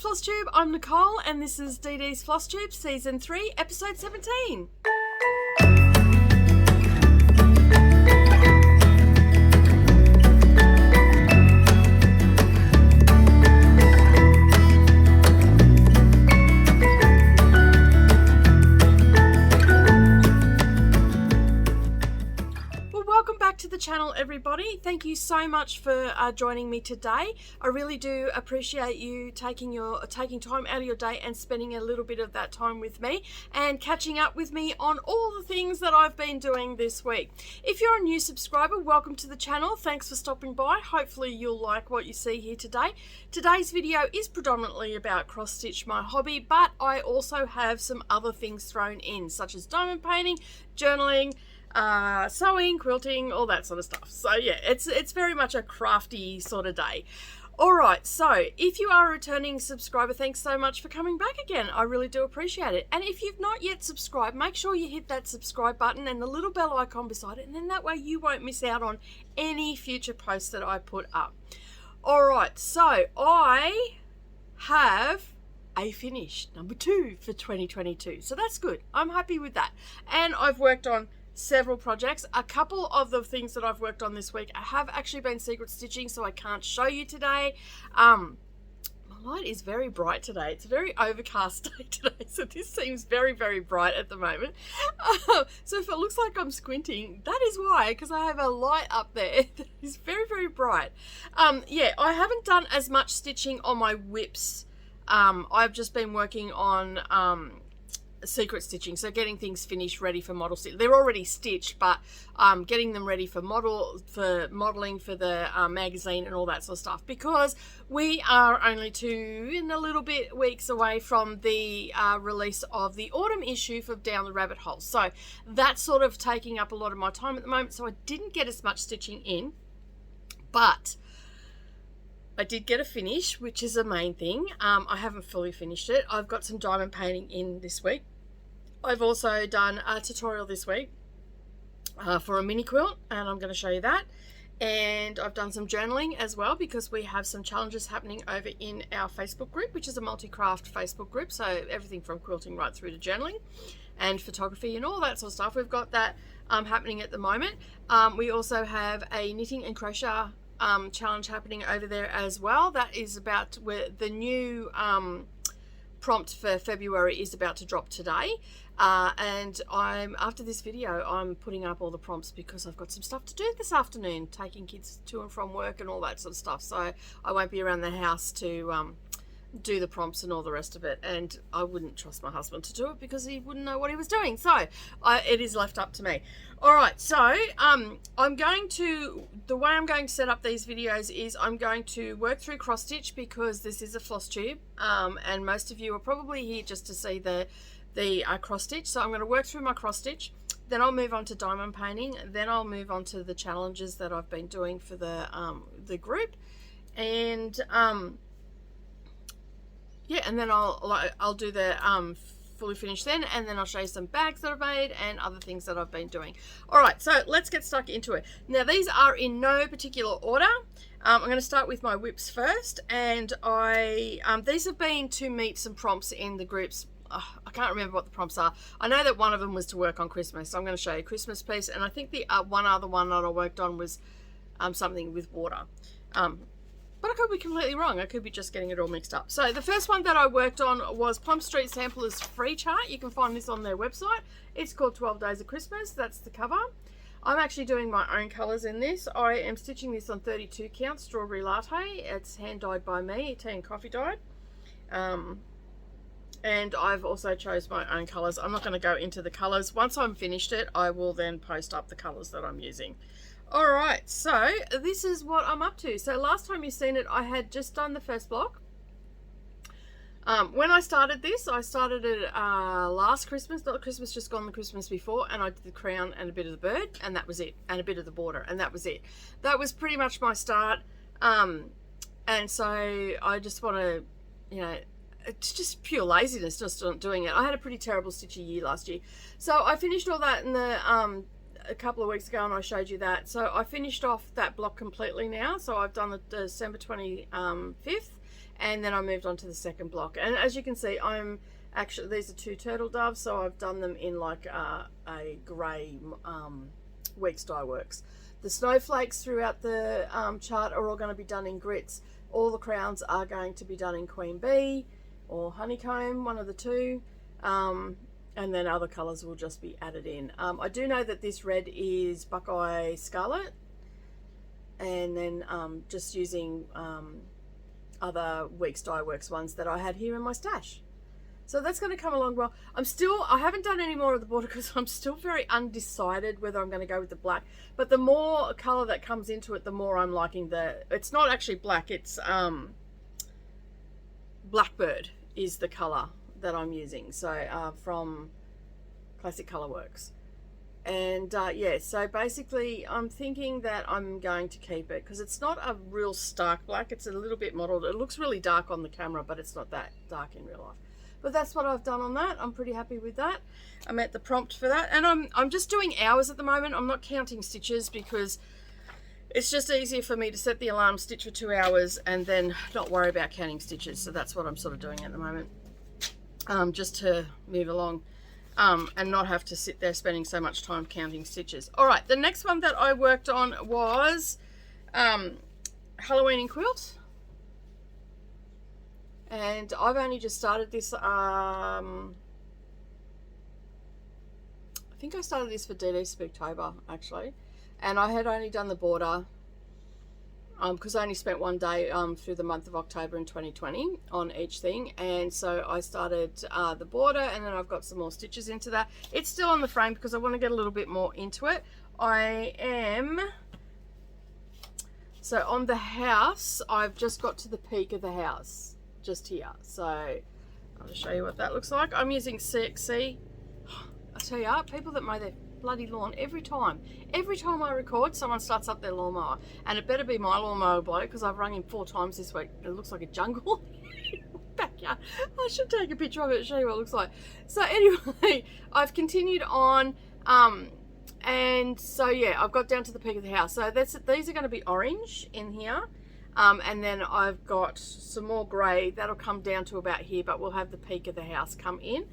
FlossTube, I'm Nicole and this is DD's FlossTube Season 3, Episode 17. To the channel, everybody. Thank you so much for joining me today. I really do appreciate you taking time out of your day and spending a little bit of that time with me and catching up with me on all the things that I've been doing this week. If you're a new subscriber, welcome to the channel. Thanks for stopping by. Hopefully you'll like what you see here today. Today's video is predominantly about cross stitch, my hobby, but I also have some other things thrown in, such as diamond painting, journaling, sewing, quilting, all that sort of stuff. So yeah, it's very much a crafty sort of day. Alright, so if you are a returning subscriber, thanks so much for coming back again. I really do appreciate it. And if you've not yet subscribed, make sure you hit that subscribe button and the little bell icon beside it, and then that way you won't miss out on any future posts that I put up. Alright, so I have a finish, number 2 for 2022. So that's good. I'm happy with that. And I've worked on several projects. A couple of the things that I've worked on this week have actually been secret stitching, so I can't show you today. My light is very bright today. It's a very overcast day today, so this seems very, very bright at the moment. So if it looks like I'm squinting, that is why, because I have a light up there that is very, very bright. Yeah, I haven't done as much stitching on my whips. I've just been working on secret stitching, so getting things finished, ready for model stitch. They're already stitched, but getting them ready for modeling for the magazine and all that sort of stuff, because we are only 2 and a little bit weeks away from the release of the autumn issue for Down the Rabbit Hole. So that's sort of taking up a lot of my time at the moment, so I didn't get as much stitching in, but I did get a finish, which is the main thing. I haven't fully finished it. I've got some diamond painting in this week. I've also done a tutorial this week for a mini quilt, and I'm going to show you that. And I've done some journaling as well, because we have some challenges happening over in our Facebook group, which is a multi-craft Facebook group. So everything from quilting right through to journaling and photography and all that sort of stuff. We've got that happening at the moment. We also have a knitting and crochet challenge happening over there as well. That is about where the new prompt for February is about to drop today, and after this video I'm putting up all the prompts, because I've got some stuff to do this afternoon, taking kids to and from work and all that sort of stuff, so I won't be around the house to do the prompts and all the rest of it, and I wouldn't trust my husband to do it because he wouldn't know what he was doing, so it is left up to me. Alright, so the way I'm going to set up these videos is I'm going to work through cross stitch, because this is a floss tube, and most of you are probably here just to see the cross stitch. So I'm going to work through my cross stitch, then I'll move on to diamond painting, then I'll move on to the challenges that I've been doing for the group, and yeah, and then I'll do the fully finished then, and then I'll show you some bags that I've made and other things that I've been doing. Alright, so let's get stuck into it. Now these are in no particular order. I'm going to start with my whips first, and these have been to meet some prompts in the groups. I can't remember what the prompts are. I know that one of them was to work on Christmas, so I'm going to show you a Christmas piece, and I think the one other one that I worked on was something with water. But I could be completely wrong. I could be just getting it all mixed up. So the first one that I worked on was Plum Street Samplers free chart. You can find this on their website. It's called 12 Days of Christmas. That's the cover. I'm actually doing my own colours in this. I am stitching this on 32 count strawberry latte. It's hand dyed by me, tea and coffee dyed. And I've also chose my own colours. I'm not going to go into the colours. Once I'm finished it, I will then post up the colours that I'm using. Alright, so this is what I'm up to. So last time you've seen it, I had just done the first block. When I started this, I started it last Christmas, not the Christmas just gone, the Christmas before, and I did the crown and a bit of the bird, and that was it, and a bit of the border, and that was it. That was pretty much my start, and so I just want to, you know, it's just pure laziness just not doing it. I had a pretty terrible stitchy year last year. So I finished all that in the a couple of weeks ago, and I showed you that. So I finished off that block completely now. So I've done the December 25th, and then I moved on to the second block. And as you can see, I'm actually, these are 2 turtle doves, so I've done them in like a grey Weeks Dye Works. The snowflakes throughout the chart are all going to be done in grits. All the crowns are going to be done in Queen Bee or Honeycomb, one of the two. And then other colours will just be added in. I do know that this red is Buckeye Scarlet, and then just using other Weeks Dye Works ones that I had here in my stash. So that's going to come along well. I haven't done any more of the border because I'm still very undecided whether I'm going to go with the black. But the more colour that comes into it, the more I'm liking it's not actually black, it's Blackbird is the colour that I'm using. So from Classic Colourworks. And yeah, so basically I'm thinking that I'm going to keep it because it's not a real stark black. It's a little bit mottled. It looks really dark on the camera, but it's not that dark in real life. But that's what I've done on that. I'm pretty happy with that. I'm at the prompt for that. And I'm just doing hours at the moment. I'm not counting stitches because it's just easier for me to set the alarm, stitch for 2 hours, and then not worry about counting stitches. So that's what I'm sort of doing at the moment, just to move along and not have to sit there spending so much time counting stitches. All right, the next one that I worked on was Halloween in Quilt. And I've only just started this, I think I started this for DD Spooktober actually, and I had only done the border because I only spent 1 day through the month of October in 2020 on each thing, and so I started the border, and then I've got some more stitches into that. It's still on the frame because I want to get a little bit more into it. So on the house, I've just got to the peak of the house. Just here, so I'll just show you what that looks like. I'm using Tricksy. I tell you, people that mow their bloody lawn, every time I record, someone starts up their lawnmower, and it better be my lawnmower bloke because I've rung him 4 times this week. It looks like a jungle backyard. I should take a picture of it and show you what it looks like. So anyway, I've continued on, and so yeah, I've got down to the peak of the house. So these are going to be orange in here. And then I've got some more grey that'll come down to about here, but we'll have the peak of the house come in,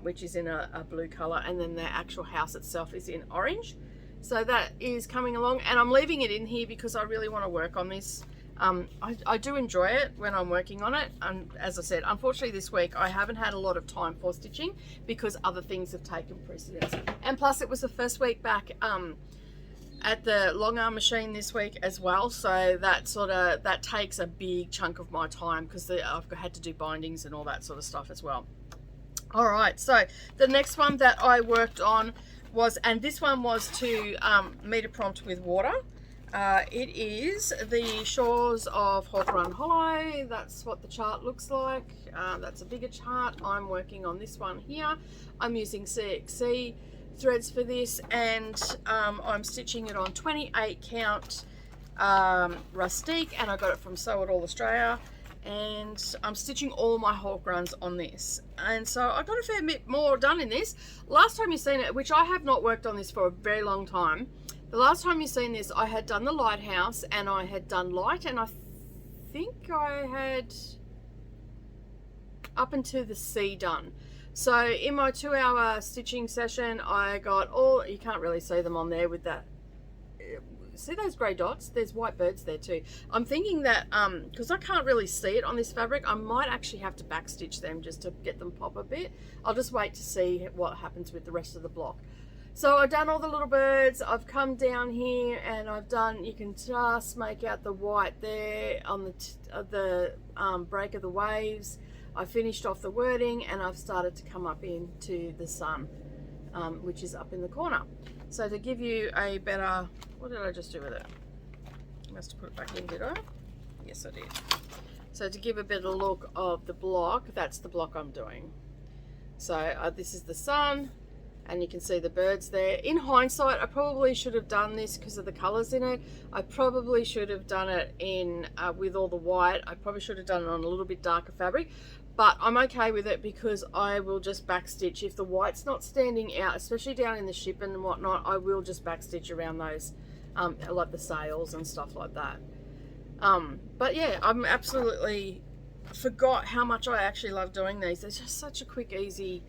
which is in a blue colour, and then the actual house itself is in orange. So that is coming along, and I'm leaving it in here because I really want to work on this. I do enjoy it when I'm working on it, and as I said, unfortunately this week I haven't had a lot of time for stitching because other things have taken precedence, and plus it was the first week back at the long arm machine this week as well, so that takes a big chunk of my time because I've had to do bindings and all that sort of stuff as well. All right, so the next one that I worked on was, and this one was to meter prompt with water. It is the Shores of Hawk Run Hollow. That's what the chart looks like. That's a bigger chart. I'm working on this one here. I'm using CXC threads for this, and I'm stitching it on 28 count rustique, and I got it from Sew It All Australia, and I'm stitching all my Hawk runs on this, and so I got a fair bit more done in this. Last time you've seen it, which I have not worked on this for a very long time, the last time you've seen this I had done the lighthouse and I had done light, and I think I had up into the sea done. So in my 2-hour stitching session, I got all, you can't really see them on there with that. See those grey dots? There's white birds there too. I'm thinking that, because I can't really see it on this fabric, I might actually have to backstitch them just to get them pop a bit. I'll just wait to see what happens with the rest of the block. So I've done all the little birds. I've come down here and I've done, you can just make out the white there on the break of the waves. I finished off the wording and I've started to come up into the sun, which is up in the corner. So to give you a better, what did I just do with it? I must have put it back in, did I? Yes, I did. So to give a better look of the block, that's the block I'm doing. So this is the sun, and you can see the birds there. In hindsight, I probably should have done this because of the colors in it. I probably should have done it in with all the white. I probably should have done it on a little bit darker fabric, but I'm okay with it because I will just backstitch. If the white's not standing out, especially down in the ship and whatnot, I will just backstitch around those, like the sails and stuff like that. But yeah, I'm absolutely forgot how much I actually love doing these. They're just such a quick, easy,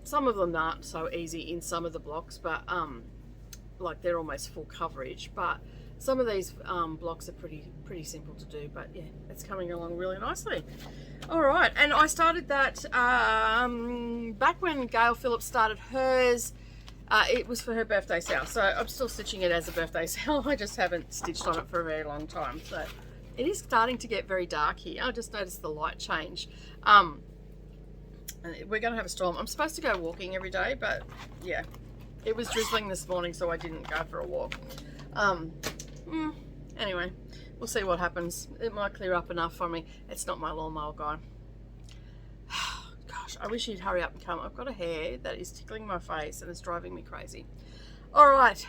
some of them aren't so easy in some of the blocks, but like they're almost full coverage, but some of these blocks are pretty simple to do. But yeah, it's coming along really nicely. All right, and I started that back when Gail Phillips started hers. It was for her birthday sale, so I'm still stitching it as a birthday sale. I just haven't stitched on it for a very long time. So it is starting to get very dark here. I just noticed the light change. And we're going to have a storm. I'm supposed to go walking every day, but yeah, it was drizzling this morning, so I didn't go for a walk. Anyway, we'll see what happens. It might clear up enough for me. It's not my lawnmower guy. Gosh, I wish he'd hurry up and come. I've got a hair that is tickling my face and it's driving me crazy. All right,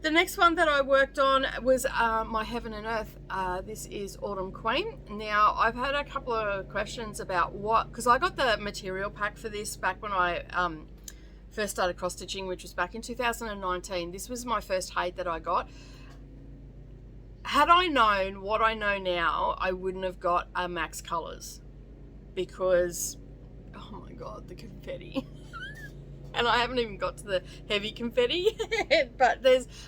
the next one that I worked on was my Heaven and Earth. This is Autumn Queen. Now, I've had a couple of questions about because I got the material pack for this back when I first started cross stitching, which was back in 2019. This was my first HAED that I got. Had I known what I know now, I wouldn't have got a Max Colors, because oh my god, the confetti. And I haven't even got to the heavy confetti yet, but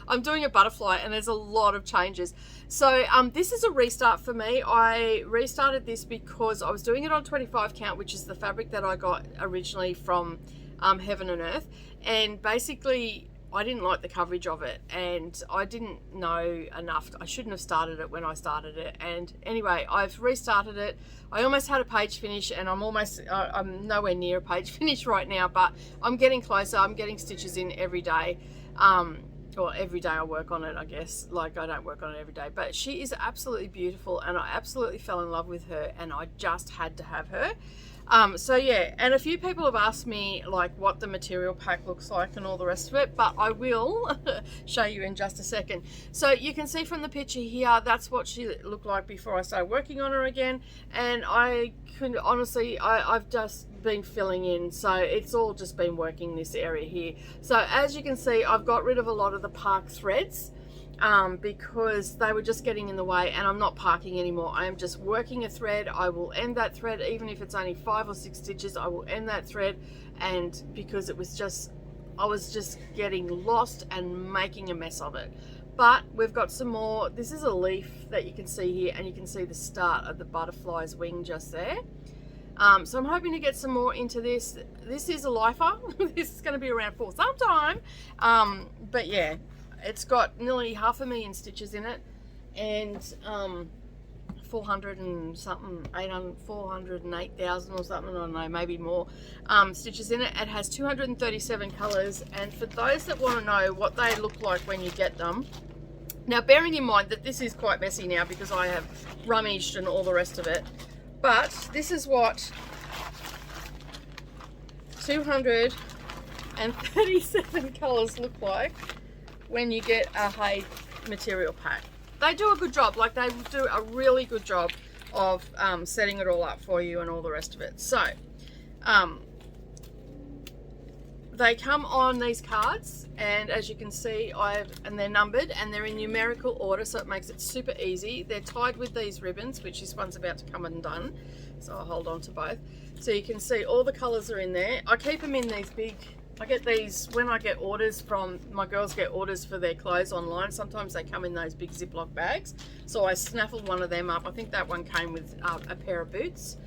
I'm doing a butterfly and there's a lot of changes. So this is a restart for me. I restarted this because I was doing it on 25 count, which is the fabric that I got originally from Heaven and Earth, and basically I didn't like the coverage of it, and I didn't know enough. I shouldn't have started it when I started it. And anyway, I've restarted it. I almost had a page finish, and I'm nowhere near a page finish right now, but I'm getting closer. I'm getting stitches in every day. Or every day I work on it, I guess. Like, I don't work on it every day, but she is absolutely beautiful, and I absolutely fell in love with her, and I just had to have her. So yeah, and a few people have asked me like what the material pack looks like and all the rest of it, but I will show you in just a second. So you can see from the picture here, that's what she looked like before I started working on her again. And I could honestly, I've just been filling in, so it's all just been working this area here. So as you can see, I've got rid of a lot of the park threads, because they were just getting in the way, and I'm not parking anymore. I am just working a thread. I will end that thread, even if it's only 5 or 6 stitches, I will end that thread. And because it was just, I was just getting lost and making a mess of it. But we've got some more. This is a leaf that you can see here, and you can see the start of the butterfly's wing just there. So I'm hoping to get some more into this. This is a lifer. This is going to be around for some time. But yeah, it's got nearly 500,000 stitches in it, and 400 and something, 408,000 or something, I don't know, maybe more stitches in it. It has 237 colors, and for those that want to know what they look like when you get them, now bearing in mind that this is quite messy now because I have rummaged and all the rest of it, but this is what 237 colors look like when you get a HAED material pack. They do a good job, like they do a really good job of setting it all up for you and all the rest of it. So they come on these cards, and as you can see, and they're numbered and they're in numerical order, so it makes it super easy. They're tied with these ribbons, which this one's about to come undone, so I'll hold on to both. So you can see all the colors are in there. I keep them in these big, I get these when I get orders from, my girls get orders for their clothes online. Sometimes they come in those big Ziploc bags. So I snaffled one of them up. I think that one came with a pair of boots.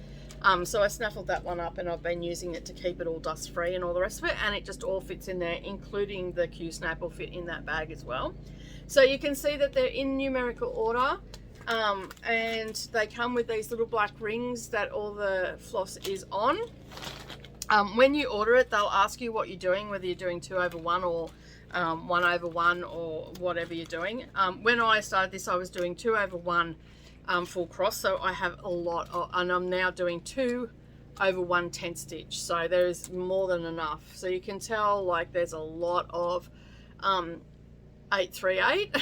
So I snaffled that one up, and I've been using it to keep it all dust free and all the rest of it. And it just all fits in there, including the Q-snap will fit in that bag as well. So you can see that they're in numerical order. And they come with these little black rings that all the floss is on. When you order it, they'll ask you what you're doing, whether you're doing 2/1 or 1/1 or whatever you're doing. When I started this, I was doing 2/1 full cross, so I have a lot of, and I'm now doing 2/1 10 stitch, so there is more than enough. So you can tell, like, there's a lot of 838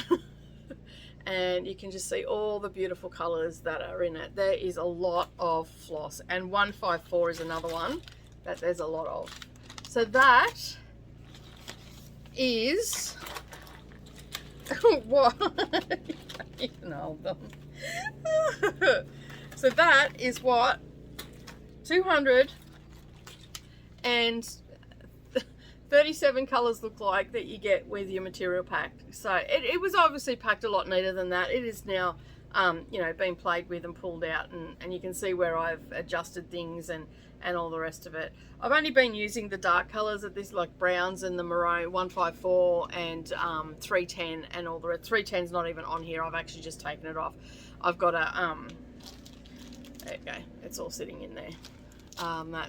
and you can just see all the beautiful colors that are in it. There is a lot of floss, and 154 is another one that there's a lot of. So that is what you can hold them. So that is what 237 colours look like that you get with your material pack. So it was obviously packed a lot neater than that. It is now, you know, been played with and pulled out, and you can see where I've adjusted things and all the rest of it. I've only been using the dark colours of this, like browns and the maroon, 154 and 310 and all the rest. 310's not even on here. I've actually just taken it off. I've got a, there you go, it's all sitting in there.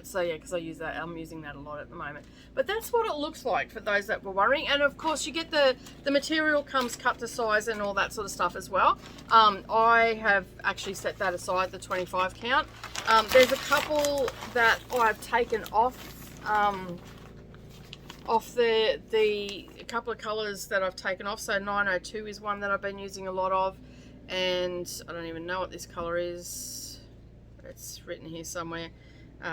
So yeah, because I use that, I'm using that a lot at the moment. But that's what it looks like for those that were worrying. And of course you get the material comes cut to size and all that sort of stuff as well. I have actually set that aside, the 25 count. There's a couple that I've taken off the couple of colors that I've taken off. So 902 is one that I've been using a lot of, and I don't even know what this color is. It's written here somewhere.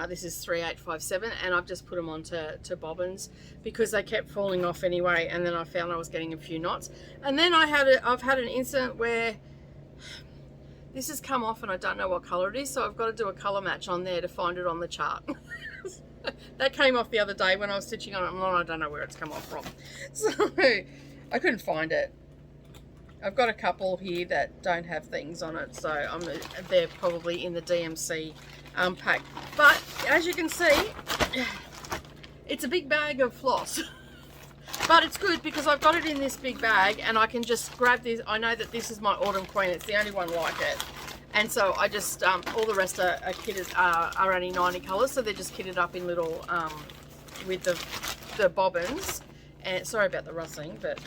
This is 3857, and I've just put them on to bobbins because they kept falling off anyway, and then I found I was getting a few knots. And then I've had an incident where this has come off and I don't know what color it is, so I've got to do a color match on there to find it on the chart. That came off the other day when I was stitching on it, and I don't know where it's come off from. So I couldn't find it. I've got a couple here that don't have things on it, so they're probably in the DMC pack. But as you can see, it's a big bag of floss. But it's good because I've got it in this big bag and I can just grab this. I know that this is my Autumn Queen. It's the only one like it. And so I just, all the rest are kitted, are only 90 colours. So they're just kitted up in little, with the bobbins. And sorry about the rustling, but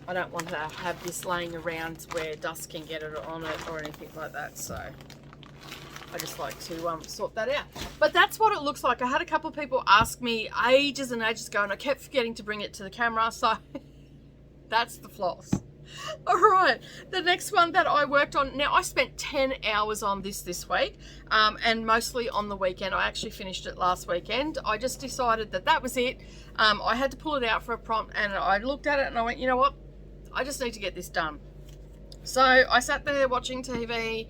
I don't want to have this laying around where dust can get it on it or anything like that. So I just like to sort that out. But that's what it looks like. I had a couple of people ask me ages and ages ago, and I kept forgetting to bring it to the camera. So that's the floss. All right, the next one that I worked on. Now I spent 10 hours on this week, and mostly on the weekend. I actually finished it last weekend. I just decided that was it. I had to pull it out for a prompt, and I looked at it and I went, you know what? I just need to get this done. So I sat there watching TV.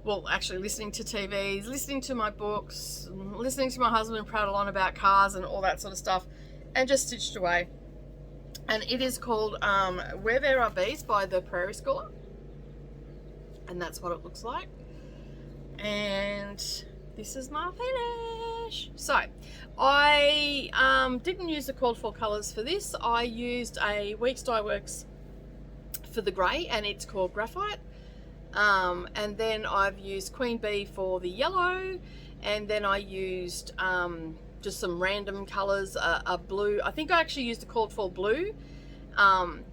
Well, actually listening to TVs, listening to my books, listening to my husband prattle on about cars and all that sort of stuff, and just stitched away. And it is called Where There Are Bees by the Prairie Schooler. And that's what it looks like. And this is my finish. So I didn't use the called for colours for this. I used a Weeks Dye Works for the grey, and it's called Graphite. And then I've used Queen Bee for the yellow, and then I used just some random colours, a blue. I think I actually used the called for blue, and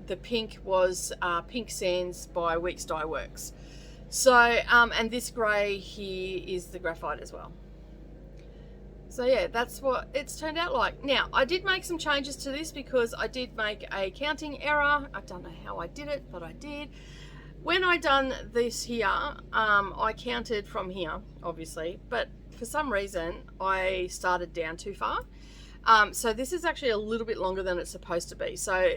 the pink was Pink Sands by Weeks Dye Works. So and this grey here is the graphite as well. So yeah, that's what it's turned out like. Now, I did make some changes to this because I did make a counting error. I don't know how I did it, but I did. When I done this here, I counted from here, obviously, but for some reason, I started down too far. So this is actually a little bit longer than it's supposed to be. So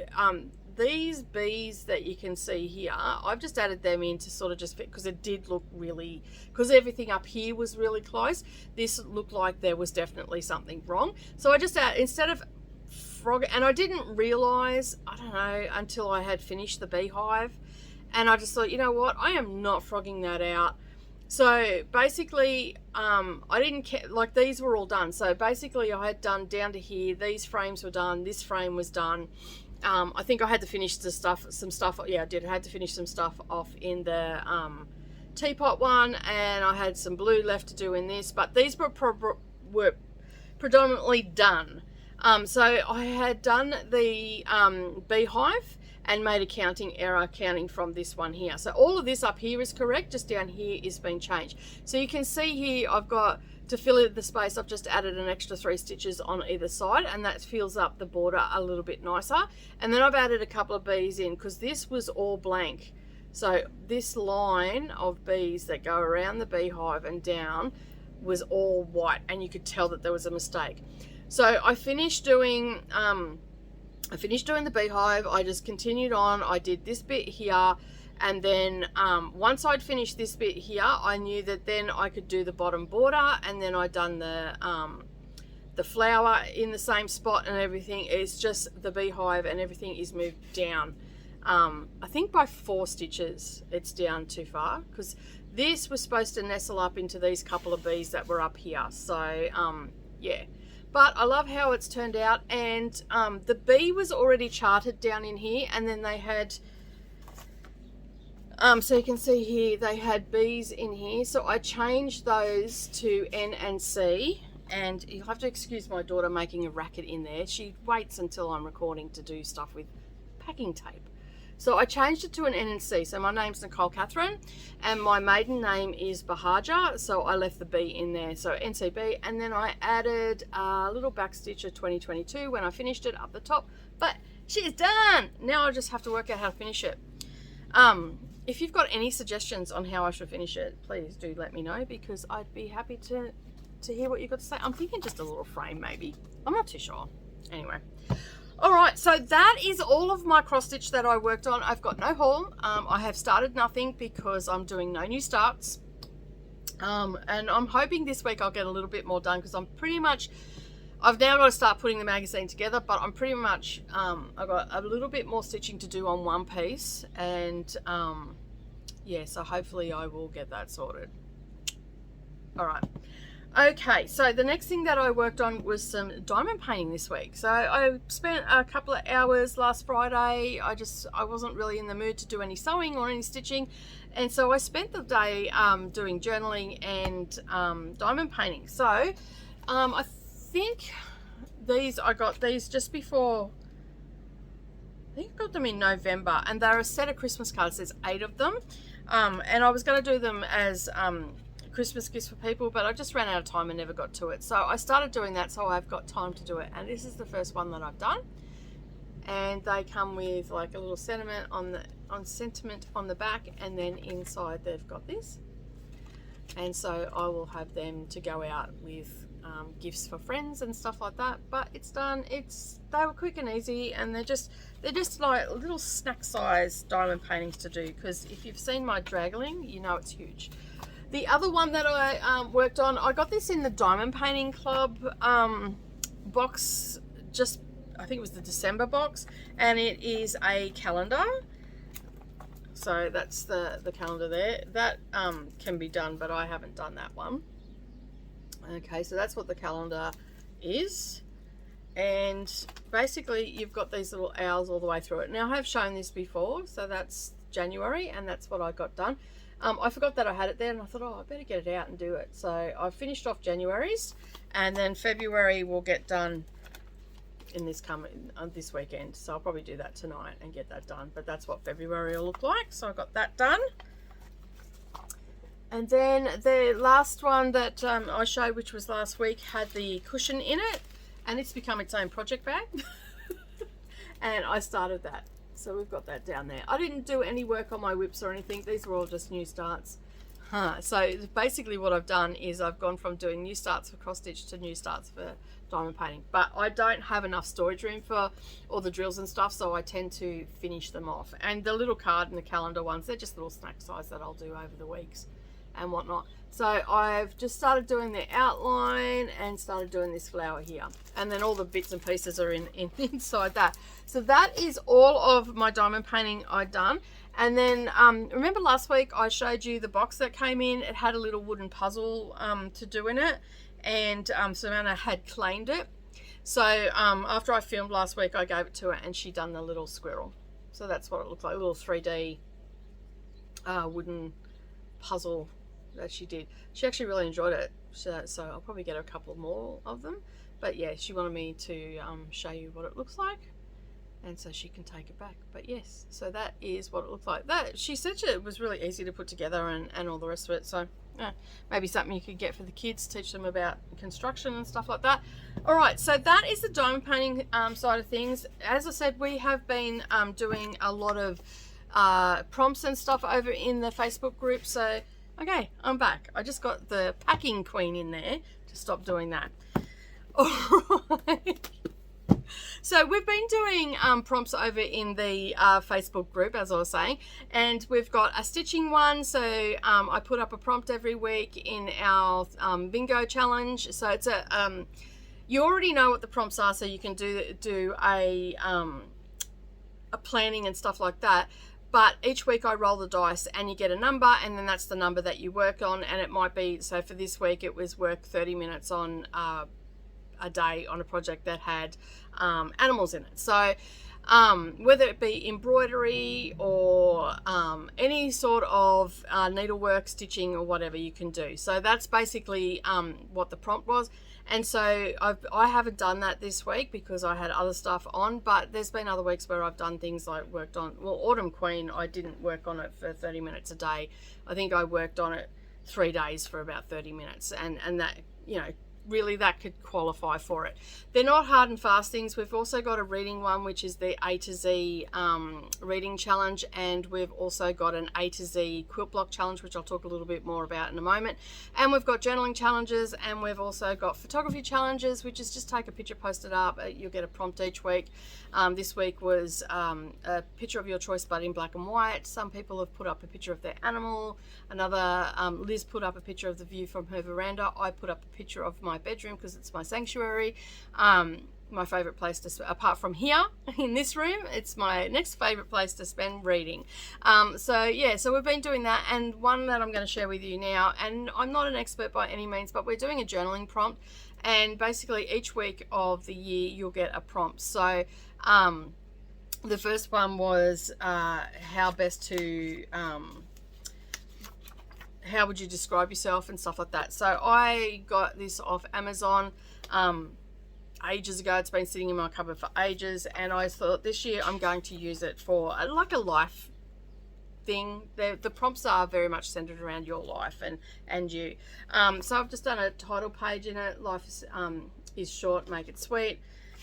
these bees that you can see here, I've just added them in to sort of just fit, because it did look really, because everything up here was really close, this looked like there was definitely something wrong. So I just instead of frog, and I didn't realize, I don't know, until I had finished the beehive, and I just thought, you know what, I am not frogging that out. So basically, I didn't care, like these were all done. So basically I had done down to here, these frames were done, this frame was done. I think I had to finish some stuff. Yeah, I did. I had to finish some stuff off in the teapot one, and I had some blue left to do in this, but these were predominantly done. So I had done the beehive and made a counting error counting from this one here. So all of this up here is correct, just down here is being changed. So you can see here I've got, to fill in the space, I've just added an extra 3 stitches on either side, and that fills up the border a little bit nicer. And then I've added a couple of bees in, because this was all blank. So this line of bees that go around the beehive and down was all white, and you could tell that there was a mistake. So I finished doing the beehive. I just continued on. I did this bit here, And then once I'd finished this bit here, I knew that then I could do the bottom border, and then I'd done the flower in the same spot and everything. It's just the beehive and everything is moved down. I think by 4 stitches it's down too far, because this was supposed to nestle up into these couple of bees that were up here. So yeah, but I love how it's turned out. And the bee was already charted down in here, and then they had so you can see here they had bees in here, so I changed those to N and C. And you'll have to excuse my daughter making a racket in there. She waits until I'm recording to do stuff with packing tape. So I changed it to an N and C. So my name's Nicole Catherine, and my maiden name is Bahaja, so I left the B in there, so NCB. And then I added a little back stitch of 2022 when I finished it up the top. But she's done! Now I just have to work out how to finish it. If you've got any suggestions on how I should finish it, please do let me know, because I'd be happy to hear what you've got to say. I'm thinking just a little frame maybe. I'm not too sure. Anyway. Alright, so that is all of my cross stitch that I worked on. I've got no haul. I have started nothing because I'm doing no new starts. And I'm hoping this week I'll get a little bit more done, because I'm pretty much, I've now got to start putting the magazine together, but I'm pretty much, I've got a little bit more stitching to do on one piece. And yeah, so hopefully I will get that sorted. Alright. Okay, so the next thing that I worked on was some diamond painting this week. So I spent a couple of hours last Friday. I wasn't really in the mood to do any sewing or any stitching, and so I spent the day doing journaling and diamond painting. So I think I got these just before, I think I got them in November, and they're a set of Christmas cards. There's 8 of them, and I was going to do them as Christmas gifts for people, but I just ran out of time and never got to it. So I started doing that, so I've got time to do it. And this is the first one that I've done, and they come with like a little sentiment on the back, and then inside they've got this. And so I will have them to go out with gifts for friends and stuff like that. But it's done. They were quick and easy, and they're just like little snack size diamond paintings to do, because if you've seen my dragling, you know it's huge. The other one that I worked on, I got this in the Diamond Painting Club box, just, I think it was the December box, and it is a calendar. So that's the calendar there. That can be done, but I haven't done that one. Okay, so that's what the calendar is. And basically you've got these little owls all the way through it. Now I have shown this before, so that's January, and that's what I got done. I forgot that I had it there, and I thought, oh, I better get it out and do it. So I finished off January's, and then February will get done in this weekend. So I'll probably do that tonight and get that done. But that's what February will look like. So I got that done. And then the last one that I showed, which was last week, had the cushion in it, and it's become its own project bag. And I started that. So we've got that down there. I didn't do any work on my whips or anything. These were all just new starts. So basically what I've done is I've gone from doing new starts for cross stitch to new starts for diamond painting. But I don't have enough storage room for all the drills and stuff, so I tend to finish them off. And the little card and the calendar ones, they're just little snack size that I'll do over the weeks and whatnot. So I've just started doing the outline and started doing this flower here, and then all the bits and pieces are inside that. So that is all of my diamond painting I've done. And then remember last week I showed you the box that came in. It had a little wooden puzzle to do in it, and Savannah had claimed it. So after I filmed last week, I gave it to her, and she done the little squirrel. So that's what it looked like, a little 3D wooden puzzle that she did. She actually really enjoyed it, so I'll probably get her a couple more of them. But yeah, she wanted me to show you what it looks like, and so she can take it back. But yes, so that is what it looked like. That she said it was really easy to put together and all the rest of it. So maybe something you could get for the kids, teach them about construction and stuff like that. All right, so that is the diamond painting side of things. As I said, we have been doing a lot of prompts and stuff over in the Facebook group. So okay, I'm back. I just got the packing queen in there to stop doing that. All right. So we've been doing prompts over in the Facebook group, as I was saying, and we've got a stitching one. So I put up a prompt every week in our bingo challenge. So it's a you already know what the prompts are, so you can do a planning and stuff like that. But each week I roll the dice and you get a number, and then that's the number that you work on. And it might be, so for this week it was work 30 minutes on a day on a project that had animals in it. So whether it be embroidery or any sort of needlework, stitching, or whatever you can do. So that's basically what the prompt was. And so I haven't done that this week because I had other stuff on, but there's been other weeks where I've done things like worked on, well, Autumn Queen, I didn't work on it for 30 minutes a day. I think I worked on it 3 days for about 30 minutes, and that, you know, really that could qualify for it. They're not hard and fast things. We've also got a reading one, which is the A to Z reading challenge, and we've also got an A to Z quilt block challenge, which I'll talk a little bit more about in a moment. And we've got journaling challenges, and we've also got photography challenges, which is just take a picture, post it up. You'll get a prompt each week. This week was a picture of your choice, but in black and white. Some people have put up a picture of their animal. Another, Liz put up a picture of the view from her veranda. I put up a picture of my bedroom because it's my sanctuary. My favorite place to, apart from here in this room, it's my next favorite place to spend reading. So yeah, so we've been doing that, and one that I'm going to share with you now, and I'm not an expert by any means, but we're doing a journaling prompt, and basically each week of the year you'll get a prompt. So the first one was how best to how would you describe yourself and stuff like that. So I got this off Amazon ages ago. It's been sitting in my cupboard for ages, and I thought this year I'm going to use it for like a life thing. The prompts are very much centered around your life and you. So I've just done a title page in it. Life is short, make it sweet.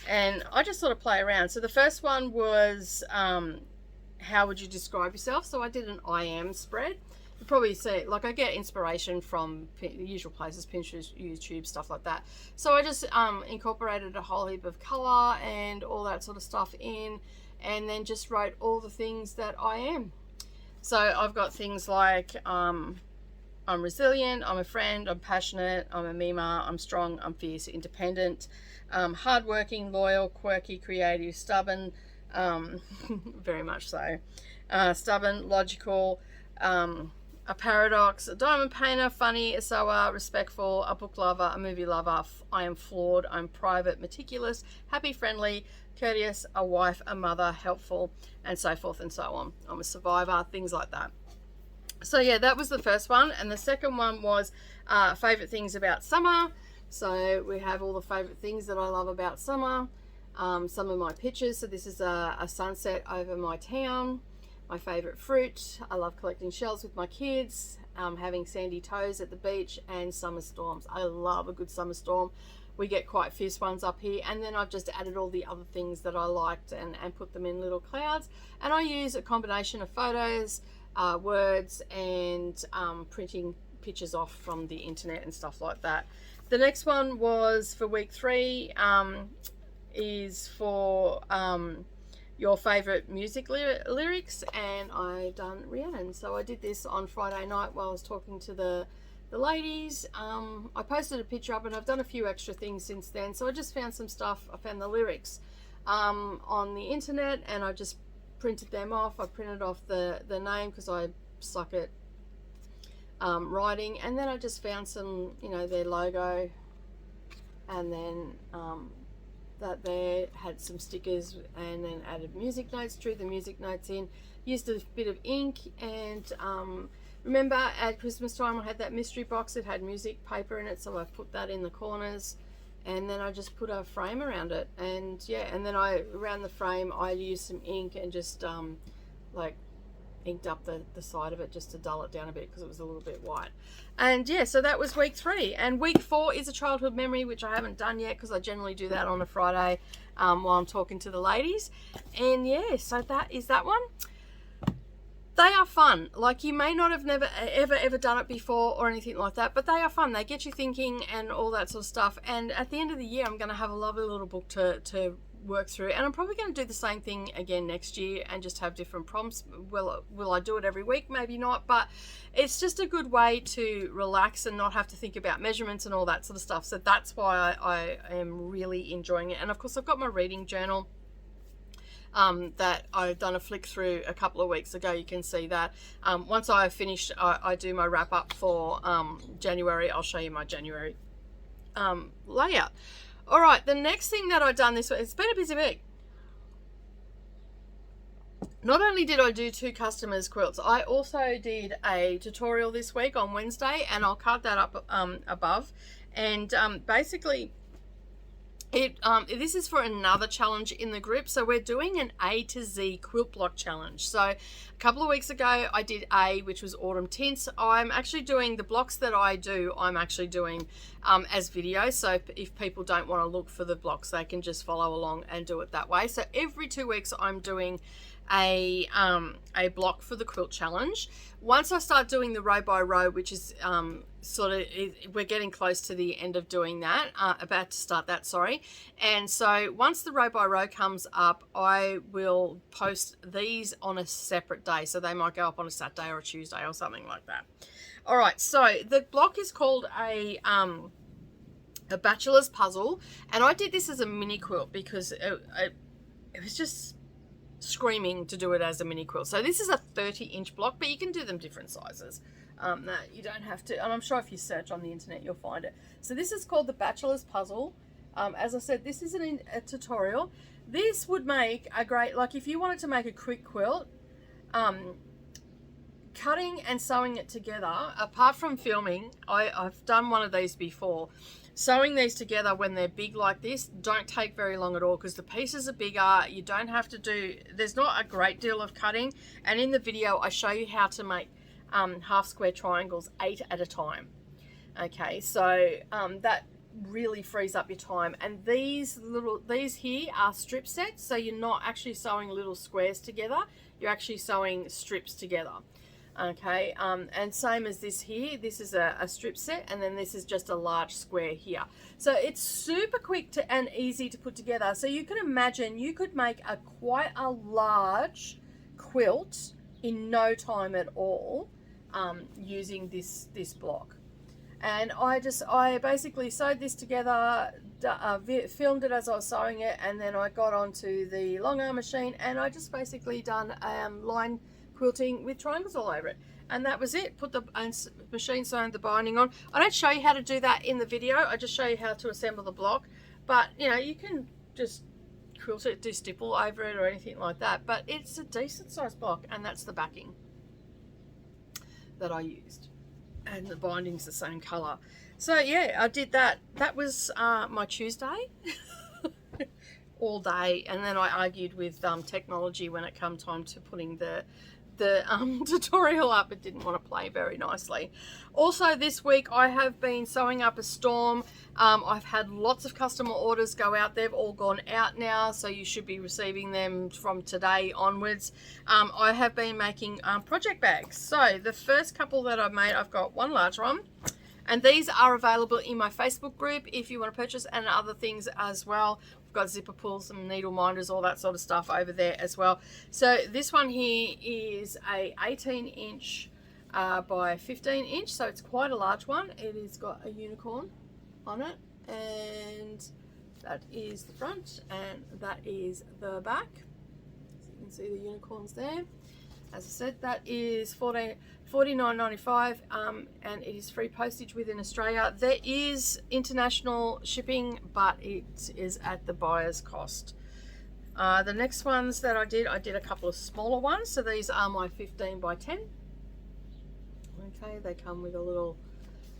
And I just sort of play around. So the first one was how would you describe yourself? So I did an I am spread. You probably see, like, I get inspiration from the usual places, Pinterest, YouTube, stuff like that. So I just incorporated a whole heap of color and all that sort of stuff in, and then just wrote all the things that I am. So I've got things like I'm resilient, I'm a friend, I'm passionate, I'm a mimer, I'm strong, I'm fierce, independent, hardworking, loyal, quirky, creative, stubborn, very much so, stubborn, logical, a paradox, a diamond painter, funny, a sewer, respectful, a book lover, a movie lover, I am flawed, I'm private, meticulous, happy, friendly, courteous, a wife, a mother, helpful, and so forth and so on. I'm a survivor, things like that. So yeah, that was the first one. And the second one was favorite things about summer. So we have all the favorite things that I love about summer. Some of my pictures. So this is a sunset over my town. My favorite fruit, I love collecting shells with my kids, having sandy toes at the beach, and summer storms. I love a good summer storm. We get quite fierce ones up here. And then I've just added all the other things that I liked and put them in little clouds. And I use a combination of photos, words, and printing pictures off from the internet and stuff like that. The next one was for week 3, is for your favorite music lyrics, and I done Rhiannon. So I did this on Friday night while I was talking to the ladies. I posted a picture up, and I've done a few extra things since then. So I just found some stuff. I found the lyrics on the internet, and I just printed them off. I printed off the name because I suck at writing, and then I just found some, you know, their logo, and then that there had some stickers, and then added music notes, drew the music notes in, used a bit of ink, and remember at Christmas time I had that mystery box that had music paper in it, so I put that in the corners, and then I just put a frame around it, and yeah, and then around the frame I used some ink and just like inked up the side of it just to dull it down a bit because it was a little bit white. And yeah, so that was week 3. And week 4 is a childhood memory, which I haven't done yet because I generally do that on a Friday while I'm talking to the ladies. And yeah, so that is that one. They are fun. Like, you may not have ever done it before or anything like that, but they are fun. They get you thinking and all that sort of stuff. And at the end of the year, I'm going to have a lovely little book to work through, and I'm probably going to do the same thing again next year and just have different prompts. Will I do it every week? Maybe not, but it's just a good way to relax and not have to think about measurements and all that sort of stuff. So that's why I am really enjoying it. And of course I've got my reading journal that I've done a flick through a couple of weeks ago. You can see that. Once I finish, I do my wrap up for January. I'll show you my January layout. All right, the next thing that I've done this week, it's been a busy week. Not only did I do 2 customers' quilts, I also did a tutorial this week on Wednesday, and I'll card that up above. And basically, this is for another challenge in the group. So we're doing an A to Z quilt block challenge. So a couple of weeks ago I did A, which was autumn tints. I'm actually doing the blocks that I do, I'm actually doing as videos. So if people don't want to look for the blocks, they can just follow along and do it that way. So every 2 weeks I'm doing a block for the quilt challenge. Once I start doing the row by row, which is we're getting close to the end of doing that, about to start that, sorry. And so once the row by row comes up, I will post these on a separate day. So they might go up on a Saturday or a Tuesday or something like that. All right, so the block is called a bachelor's puzzle, and I did this as a mini quilt because it was just screaming to do it as a mini quilt. So this is a 30-inch block, but you can do them different sizes. You don't have to, and I'm sure if you search on the internet you'll find it. So this is called the bachelor's puzzle. As I said, this is a tutorial. This would make a great, like if you wanted to make a quick quilt, cutting and sewing it together, apart from filming, I've done one of these before. Sewing these together when they're big like this don't take very long at all because the pieces are bigger. You don't have to do, there's not a great deal of cutting, and in the video I show you how to make half square triangles 8 at a time. Okay, so that really frees up your time. And these here are strip sets, so you're not actually sewing little squares together, you're actually sewing strips together. Okay, and same as this here, this is a strip set, and then this is just a large square here. So it's super quick and easy to put together. So you can imagine you could make quite a large quilt in no time at all using this block. And I basically sewed this together, filmed it as I was sewing it, and then I got onto the long arm machine and I just basically done line quilting with triangles all over it, and that was it. Put the machine sewn the binding on. I don't show you how to do that in the video, I just show you how to assemble the block, but you know, you can just quilt it, do stipple over it or anything like that, but it's a decent sized block, and that's the backing that I used, and the binding's the same color. So yeah, I did that. That was my Tuesday all day, and then I argued with technology when it came time to putting the tutorial up. It didn't want to play very nicely. Also this week I have been sewing up a storm. I've had lots of customer orders go out. They've all gone out now, so you should be receiving them from today onwards. I have been making project bags. So the first couple that I've made, I've got one large one, and these are available in my Facebook group if you want to purchase, and other things as well. Got zipper pulls, some needle minders, all that sort of stuff over there as well. So this one here is a 18-inch by 15-inch, so it's quite a large one. It has got a unicorn on it, and that is the front and that is the back. So you can see the unicorns there. As I said, that is $49.95, and it is free postage within Australia. There is international shipping, but it is at the buyer's cost. The next ones that I did a couple of smaller ones. So these are my 15 by 10. Okay, they come with a little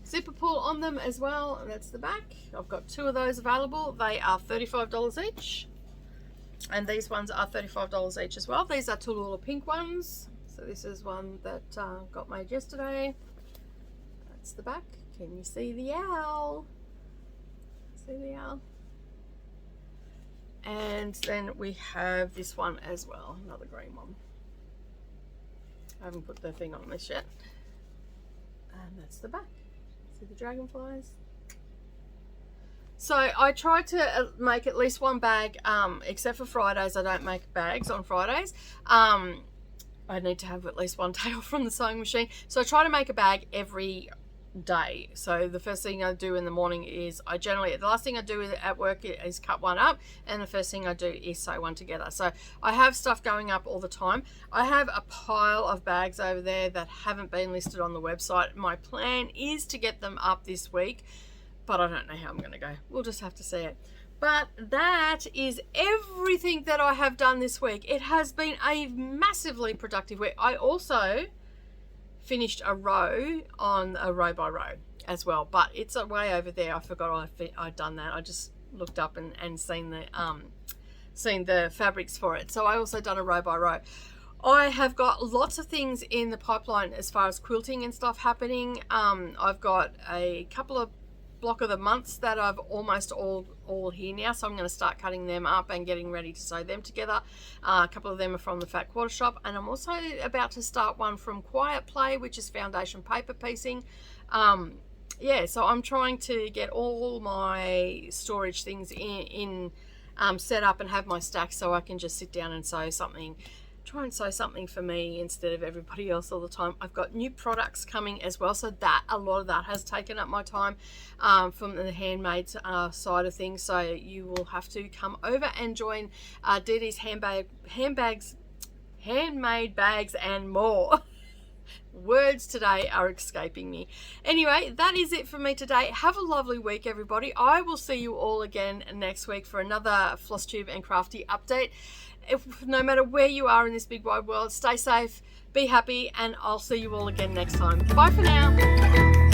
zipper pull on them as well, and that's the back. I've got 2 of those available. They are $35 each. And these ones are $35 each as well. These are Tallulah pink ones. So this is one that got made yesterday. That's the back. Can you see the owl? See the owl? And then we have this one as well, another green one. I haven't put the thing on this yet. And that's the back. See the dragonflies? So I try to make at least one bag, except for Fridays. I don't make bags on Fridays. I need to have at least one day off from the sewing machine. So I try to make a bag every day. So the first thing I do in the morning is the last thing I do at work is cut one up, and the first thing I do is sew one together. So I have stuff going up all the time. I have a pile of bags over there that haven't been listed on the website. My plan is to get them up this week, but I don't know how I'm going to go. We'll just have to see it. But that is everything that I have done this week. It has been a massively productive week. I also finished a row on a row by row as well, but it's way over there. I forgot I'd done that. I just looked up and seen the fabrics for it. So I also done a row by row. I have got lots of things in the pipeline as far as quilting and stuff happening. I've got a couple of block of the months that I've almost all here now, so I'm going to start cutting them up and getting ready to sew them together. A couple of them are from the Fat Quarter Shop, and I'm also about to start one from Quiet Play, which is foundation paper piecing. Yeah, so I'm trying to get all my storage things in set up and have my stack, so I can just sit down and sew something. Try and sew something for me instead of everybody else all the time. I've got new products coming as well, so that a lot of that has taken up my time from the handmade side of things. So you will have to come over and join Dee Dee's handmade bags and more. Words today are escaping me. Anyway, that is it for me today. Have a lovely week, everybody. I will see you all again next week for another FlossTube and Crafty update. No matter where you are in this big wide world, stay safe, be happy, and I'll see you all again next time. Bye for now.